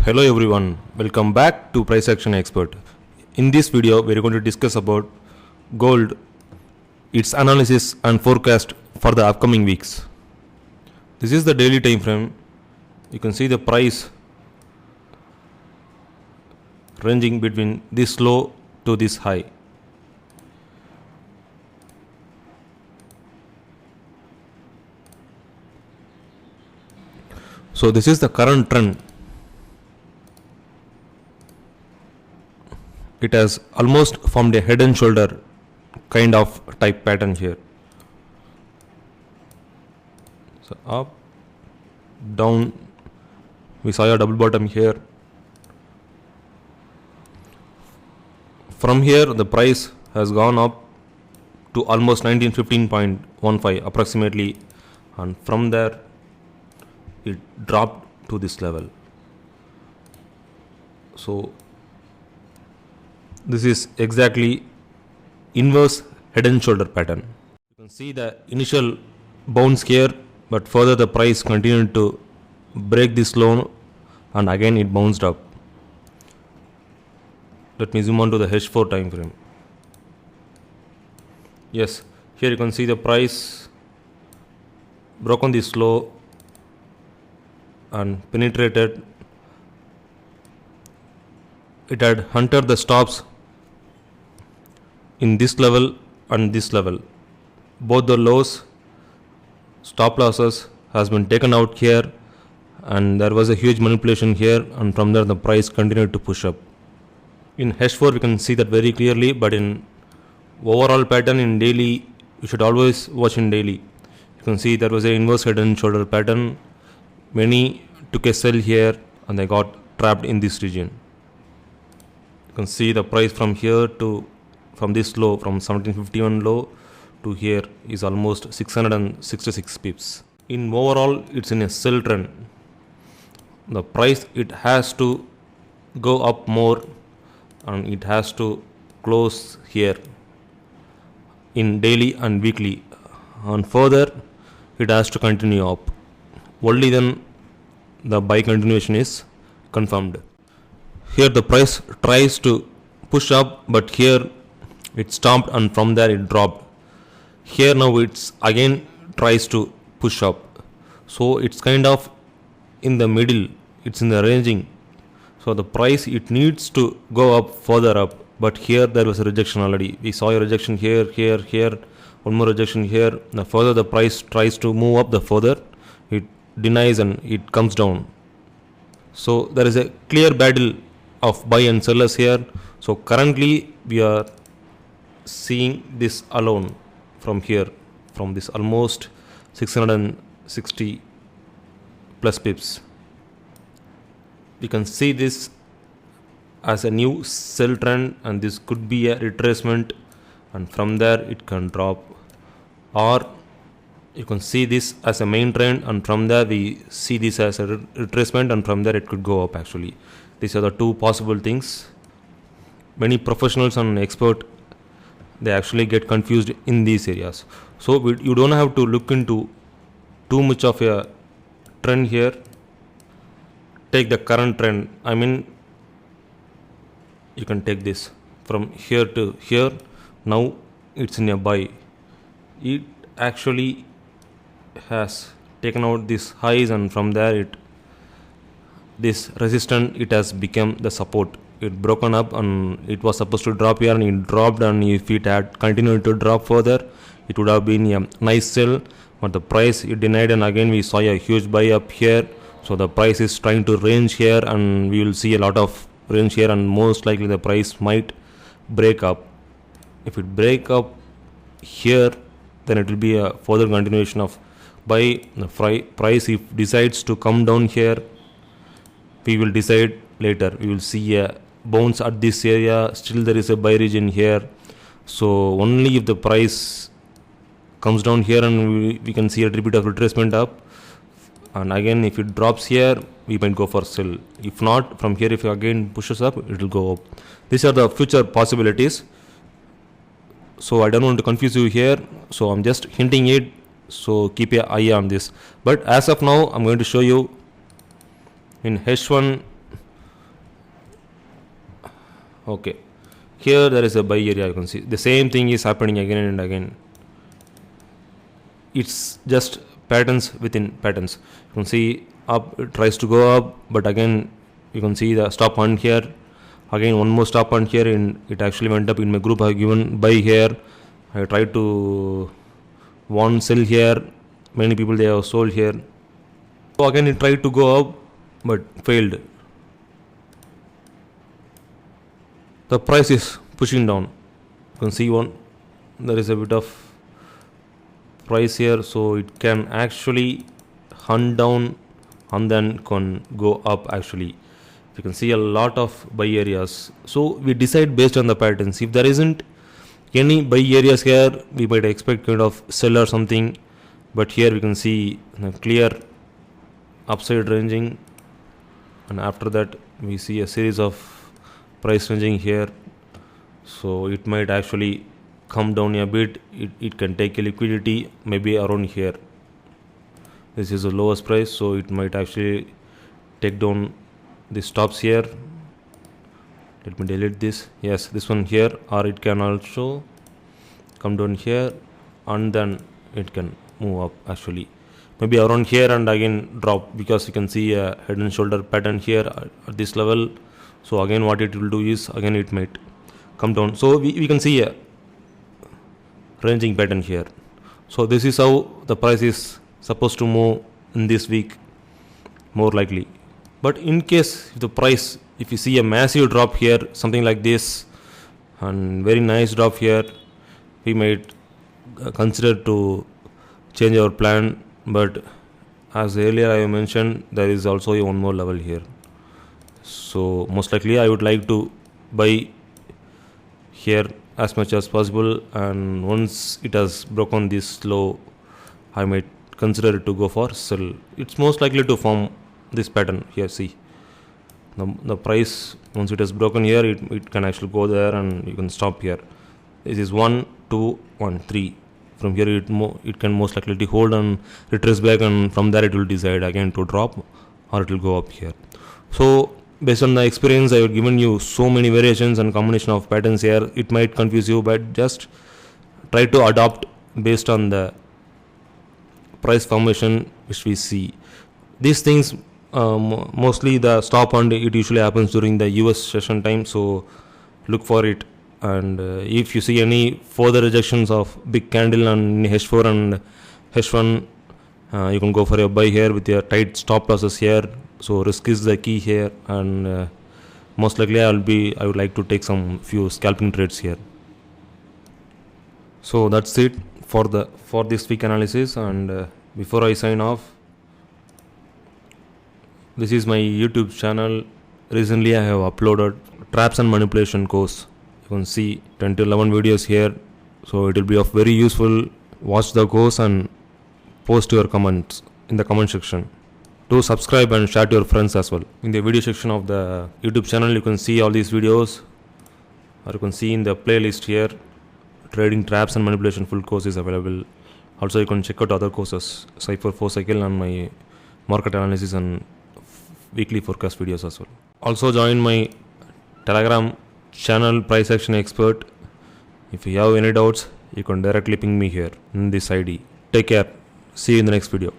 Hello everyone, welcome back to Price Action Expert. In this video, we are going to discuss about gold, its analysis and forecast for the upcoming weeks. This is the daily time frame. You can see the price ranging between this low to this high. So this is the current trend. It has almost formed a head and shoulder kind of type pattern here. So up, down, we saw a double bottom here. From here the price has gone up to almost 1915.15 approximately, and from there it dropped to this level. So this is exactly inverse head and shoulder pattern. You can see the initial bounce here, but further the price continued to break this low and again it bounced up. Let me zoom on to the H4 time frame. Yes, here you can see the price broke on this low and penetrated. It had hunted the stops in this level and this level. Both the lows, stop losses has been taken out here, and there was a huge manipulation here, and from there the price continued to push up. In H4 we can see that very clearly, but in overall pattern in daily, you should always watch in daily. You can see there was an inverse head and shoulder pattern. Many took a sell here and they got trapped in this region. You can see the price from here to from this low, from 1751 low to here is almost 666 pips. In overall, it's in a sell trend. The price, it has to go up more and it has to close here in daily and weekly, and further it has to continue up. Only then the buy continuation is confirmed. Here the price tries to push up, but here it stopped and from there it dropped. Here now it's again tries to push up. So it's kind of in the middle, it's in the ranging. So the price, it needs to go up further up, but here there was a rejection already. We saw a rejection here, one more rejection here. The further the price tries to move up, the further it denies and it comes down. So there is a clear battle of buy and sellers here. So currently we are seeing this alone from here, from this almost 660 plus pips. We can see this as a new sell trend, and this could be a retracement, and from there it can drop, or you can see this as a main trend, and from there we see this as a retracement, and from there it could go up. Actually, these are the two possible things. Many professionals and expert, they actually get confused in these areas. So you don't have to look into too much of a trend here. Take the current trend. I mean, you can take this from here to here. Now it's in a buy. It actually has taken out these highs, and from there this resistance, it has become the support. It broken up and it was supposed to drop here, and it dropped, and if it had continued to drop further, it would have been a nice sell, but the price, it denied, and again we saw a huge buy up here. So the price is trying to range here, and we will see a lot of range here, and most likely the price might break up. If it break up here, then it will be a further continuation of buy. The price, if decides to come down here, we will decide later. We will see a bounce at this area. Still there is a buy region here. So only if the price comes down here, and we can see a little bit of retracement up, and again if it drops here, we might go for sell. If not, from here if it again pushes up, it will go up. These are the future possibilities. So I don't want to confuse you here, so I'm just hinting it, so keep your eye on this. But as of now, I'm going to show you in H1 Okay, here there is a buy area. You can see the same thing is happening again and again. It's just patterns within patterns. You can see up, it tries to go up, but again you can see the stop on here, again one more stop on here, and it actually went up. In my group I have given buy here. I tried to one sell here, many people they have sold here. So again it tried to go up but failed. The price is pushing down. You can see there is a bit of price here, so it can actually hunt down and then can go up. Actually you can see a lot of buy areas, so we decide based on the patterns. If there isn't any buy areas here, we might expect kind of sell or something, but here we can see a clear upside ranging, and after that we see a series of price ranging here, so it might actually come down a bit. It can take a liquidity maybe around here. This is the lowest price, so it might actually take down the stops here. Let me delete this. Yes, this one here, or it can also come down here and then it can move up actually maybe around here and again drop, because you can see a head and shoulder pattern here at this level. So again what it will do is again it might come down, so we can see a ranging pattern here. So this is how the price is supposed to move in this week, more likely. But in case if you see a massive drop here, something like this, and very nice drop here, we might consider to change our plan. But as earlier I mentioned, there is also one more level here, so most likely I would like to buy here as much as possible, and once it has broken this low, I might consider it to go for sell. It's most likely to form this pattern here. See the price, once it has broken here, it can actually go there and you can stop here. This is 1 2 1 3. From here it can most likely to hold and retrace back, and from there it will decide again to drop or it will go up here. So based on the experience, I have given you so many variations and combination of patterns here. It might confuse you, but just try to adopt based on the price formation which we see. These things mostly the stop and it usually happens during the US session time, so look for it. And if you see any further rejections of big candle on H4 and H1, you can go for a buy here with your tight stop losses here. So risk is the key here, and most likely I would like to take some few scalping trades here. So that's it for this week analysis. And before I sign off, this is my YouTube channel. Recently I have uploaded traps and manipulation course. You can see 10 to 11 videos here, so it will be of very useful. Watch the course and post your comments in the comment section. Do subscribe and share to your friends as well. In the video section of the YouTube channel, you can see all these videos, or you can see in the playlist here, trading traps and manipulation full course is available. Also you can check out other courses, Cypher 4 Cycle and my market analysis and weekly forecast videos as well. Also join my Telegram channel, Price Action Expert. If you have any doubts, you can directly ping me here in this ID. Take care. See you in the next video.